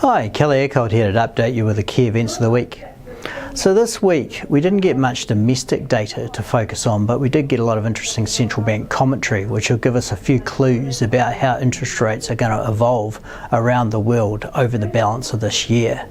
Hi, Kelly Eckholt here to update you with the key events of the week. So this week we didn't get much domestic data to focus on, but we did get a lot of interesting central bank commentary which will give us a few clues about how interest rates are going to evolve around the world over the balance of this year.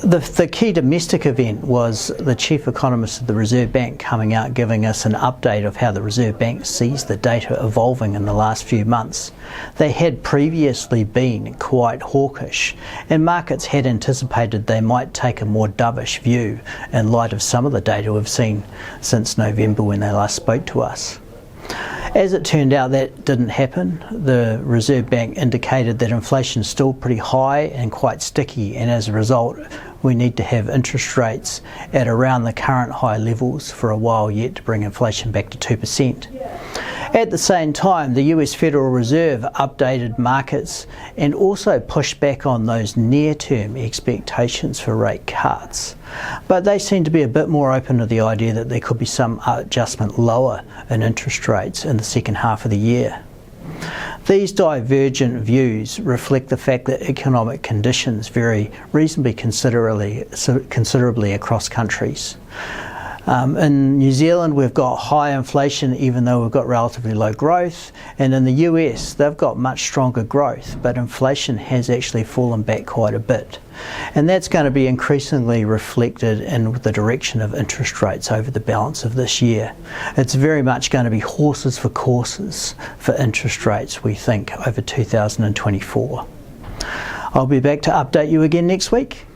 The key domestic event was the chief economist of the Reserve Bank coming out giving us an update of how the Reserve Bank sees the data evolving in the last few months. They had previously been quite hawkish, and markets had anticipated they might take a more dovish view in light of some of the data we've seen since November when they last spoke to us. As it turned out, that didn't happen. The Reserve Bank indicated that inflation is still pretty high and quite sticky, and as a result we need to have interest rates at around the current high levels for a while yet to bring inflation back to 2%. At the same time, the US Federal Reserve updated markets and also pushed back on those near-term expectations for rate cuts. But they seem to be a bit more open to the idea that there could be some adjustment lower in interest rates in the second half of the year. These divergent views reflect the fact that economic conditions vary reasonably considerably across countries. In New Zealand we've got high inflation even though we've got relatively low growth, and in the US they've got much stronger growth, but inflation has actually fallen back quite a bit. And that's going to be increasingly reflected in the direction of interest rates over the balance of this year. It's very much going to be horses for courses for interest rates, we think, over 2024. I'll be back to update you again next week.